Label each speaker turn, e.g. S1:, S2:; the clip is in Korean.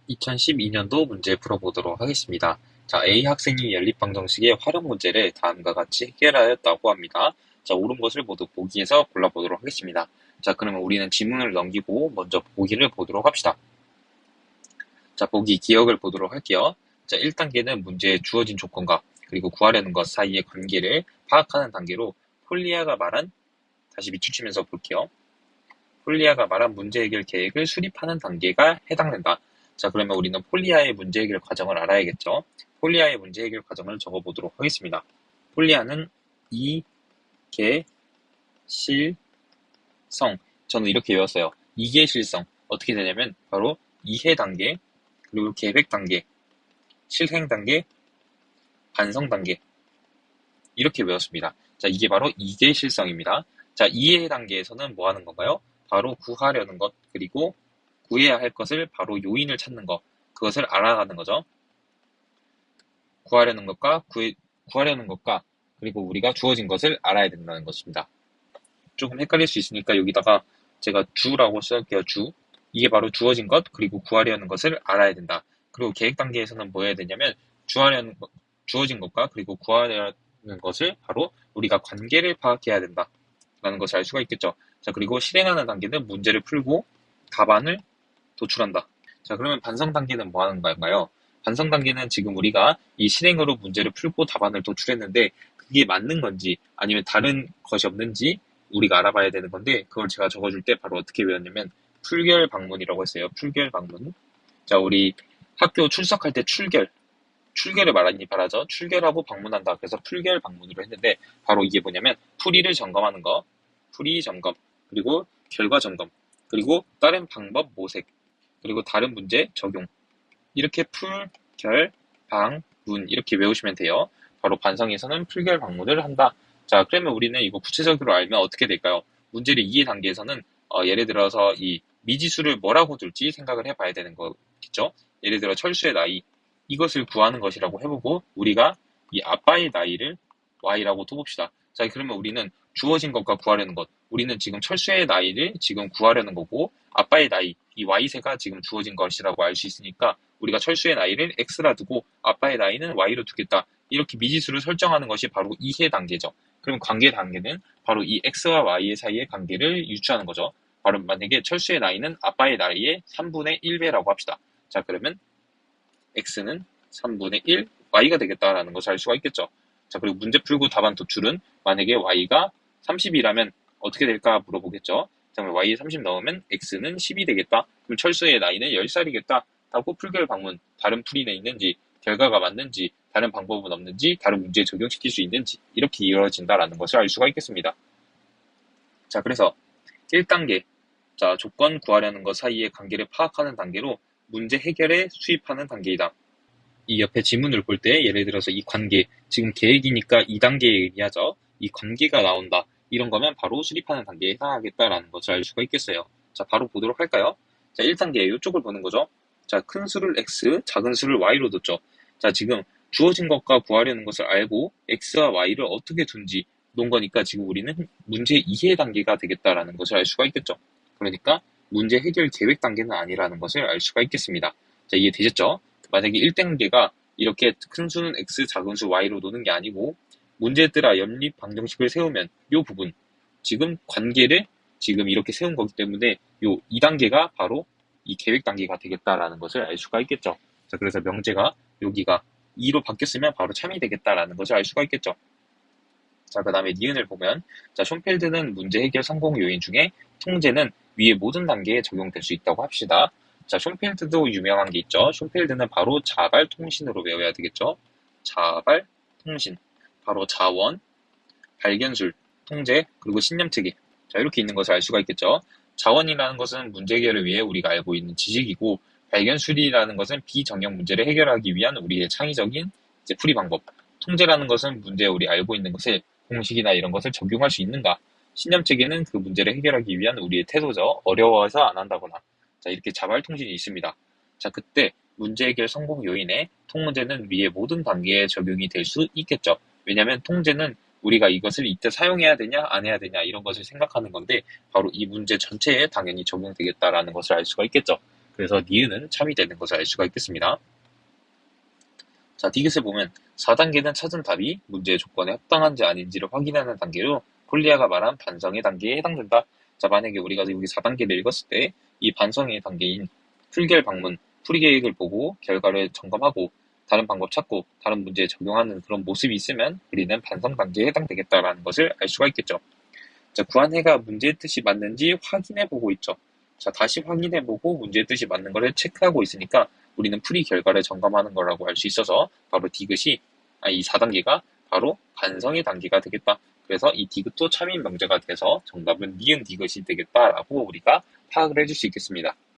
S1: 2012년도 문제 풀어보도록 하겠습니다. 자, A 학생이 연립방정식의 활용 문제를 다음과 같이 해결하였다고 합니다. 자, 옳은 것을 모두 보기에서 골라보도록 하겠습니다. 자, 그러면 우리는 지문을 넘기고 먼저 보기를 보도록 합시다. 자, 보기 기억을 보도록 할게요. 자, 1단계는 문제에 주어진 조건과 그리고 구하려는 것 사이의 관계를 파악하는 단계로 폴리아가 말한, 다시 밑줄치면서 볼게요. 폴리아가 말한 문제 해결 계획을 수립하는 단계가 해당된다. 자, 그러면 우리는 폴리아의 문제 해결 과정을 알아야겠죠. 폴리아의 문제 해결 과정을 적어보도록 하겠습니다. 폴리아는 이계, 실성. 저는 이렇게 외웠어요. 이계 실성. 어떻게 되냐면 바로 이해 단계, 그리고 계획 단계, 실행 단계, 반성 단계. 이렇게 외웠습니다. 자, 이게 바로 이계 실성입니다. 자, 이해 단계에서는 뭐 하는 건가요? 바로 구하려는 것, 그리고 구해야 할 것을 바로 요인을 찾는 것, 그것을 알아가는 거죠. 구하려는 것과 그리고 우리가 주어진 것을 알아야 된다는 것입니다. 조금 헷갈릴 수 있으니까 여기다가 제가 주라고 쓸게요. 주. 이게 바로 주어진 것, 그리고 구하려는 것을 알아야 된다. 그리고 계획 단계에서는 뭐 해야 되냐면 주어진 것과 그리고 구하려는 것을 바로 우리가 관계를 파악해야 된다라는 것을 알 수가 있겠죠. 자, 그리고 실행하는 단계는 문제를 풀고 답안을 도출한다. 자, 그러면 반성 단계는 뭐 하는 건가요? 반성 단계는 지금 우리가 이 실행으로 문제를 풀고 답안을 도출했는데 그게 맞는 건지 아니면 다른 것이 없는지 우리가 알아봐야 되는 건데 그걸 제가 적어줄 때 바로 어떻게 외웠냐면 풀결 방문이라고 했어요. 풀결 방문. 자, 우리 학교 출석할 때 출결을 말하니 바라죠. 출결하고 방문한다. 그래서 풀결 방문으로 했는데 바로 이게 뭐냐면 풀이를 점검하는 거, 풀이 점검, 그리고 결과 점검, 그리고 다른 방법 모색, 그리고 다른 문제 적용. 이렇게 풀, 결, 방, 문 이렇게 외우시면 돼요. 바로 반성에서는 풀결 방문을 한다. 자, 그러면 우리는 이거 구체적으로 알면 어떻게 될까요? 문제를 이해 단계에서는 예를 들어서 이 미지수를 뭐라고 둘지 생각을 해봐야 되는 거겠죠. 예를 들어 철수의 나이 이것을 구하는 것이라고 해보고 우리가 이 아빠의 나이를 y라고 둬봅시다. 자, 그러면 우리는 주어진 것과 구하려는 것 우리는 지금 철수의 나이를 지금 구하려는 거고 아빠의 나이 이 y세가 지금 주어진 것이라고 알 수 있으니까 우리가 철수의 나이를 x라 두고 아빠의 나이는 y로 두겠다. 이렇게 미지수를 설정하는 것이 바로 이해 단계죠. 그럼 관계 단계는 바로 이 x와 y 사이의 관계를 유추하는 거죠. 바로 만약에 철수의 나이는 아빠의 나이의 3분의 1배라고 합시다. 자, 그러면 x는 3분의 1, y가 되겠다라는 것을 알 수가 있겠죠. 자, 그리고 문제 풀고 답안 도출은 만약에 y가 30이라면 어떻게 될까 물어보겠죠. 자, 그럼 y에 30 넣으면 x는 10이 되겠다. 그럼 철수의 나이는 10살이겠다. 하고 풀결 방문, 다른 풀이는 있는지, 결과가 맞는지, 다른 방법은 없는지, 다른 문제에 적용시킬 수 있는지 이렇게 이루어진다라는 것을 알 수가 있겠습니다. 자, 그래서 1단계, 자, 조건 구하려는 것 사이의 관계를 파악하는 단계로 문제 해결에 수입하는 단계이다. 이 옆에 지문을 볼 때 예를 들어서 이 관계, 지금 계획이니까 2단계에 의미하죠. 이 관계가 나온다. 이런 거면 바로 수립하는 단계에 해당하겠다라는 것을 알 수가 있겠어요. 자, 바로 보도록 할까요? 자, 1단계 이쪽을 보는 거죠. 자, 큰 수를 x, 작은 수를 y로 뒀죠. 자, 지금 주어진 것과 구하려는 것을 알고 x와 y를 어떻게 둔지 놓은 거니까 지금 우리는 문제 이해 단계가 되겠다라는 것을 알 수가 있겠죠. 그러니까 문제 해결 계획 단계는 아니라는 것을 알 수가 있겠습니다. 자, 이해되셨죠? 만약에 1단계가 이렇게 큰 수는 x, 작은 수 y로 노는 게 아니고 문제들아 연립 방정식을 세우면 이 부분 지금 관계를 지금 이렇게 세운 거기 때문에 요 2단계가 바로 이 계획 단계가 되겠다라는 것을 알 수가 있겠죠. 자, 그래서 명제가 여기가 2로 바뀌었으면 바로 참이 되겠다라는 것을 알 수가 있겠죠. 자, 그 다음에 니은을 보면 자, 숀펠드는 문제 해결 성공 요인 중에 통제는 위의 모든 단계에 적용될 수 있다고 합시다. 자, 숀펠드도 유명한 게 있죠. 숀펠드는 바로 자발 통신으로 외워야 되겠죠. 자발 통신. 바로 자원, 발견술, 통제, 그리고 신념체계. 자, 이렇게 있는 것을 알 수가 있겠죠. 자원이라는 것은 문제 해결을 위해 우리가 알고 있는 지식이고, 발견술이라는 것은 비정형 문제를 해결하기 위한 우리의 창의적인 이제 풀이 방법. 통제라는 것은 문제에 우리 알고 있는 것을 공식이나 이런 것을 적용할 수 있는가. 신념체계는 그 문제를 해결하기 위한 우리의 태도죠. 어려워서 안 한다거나. 자, 이렇게 자발 통신이 있습니다. 자, 그때 문제 해결 성공 요인에 통문제는 위의 모든 단계에 적용이 될 수 있겠죠. 왜냐하면 통제는 우리가 이것을 이때 사용해야 되냐 안 해야 되냐 이런 것을 생각하는 건데 바로 이 문제 전체에 당연히 적용되겠다라는 것을 알 수가 있겠죠. 그래서 니은은 참이 되는 것을 알 수가 있겠습니다. 자, 디귿을 보면 4단계는 찾은 답이 문제의 조건에 합당한지 아닌지를 확인하는 단계로 폴리아가 말한 반성의 단계에 해당된다. 자, 만약에 우리가 여기 4단계를 읽었을 때 이 반성의 단계인 풀결 방문, 풀이 계획을 보고 결과를 점검하고 다른 방법 찾고 다른 문제에 적용하는 그런 모습이 있으면 우리는 반성 단계에 해당되겠다라는 것을 알 수가 있겠죠. 자, 구한해가 문제의 뜻이 맞는지 확인해보고 있죠. 자, 다시 확인해보고 문제의 뜻이 맞는 것을 체크하고 있으니까 우리는 풀이 결과를 점검하는 거라고 할 수 있어서 바로 디귿이, 이 4단계가 바로 반성의 단계가 되겠다. 그래서 이 디귿도 참인 명제가 돼서 정답은 니은 디귿이 되겠다라고 우리가 파악을 해줄 수 있겠습니다.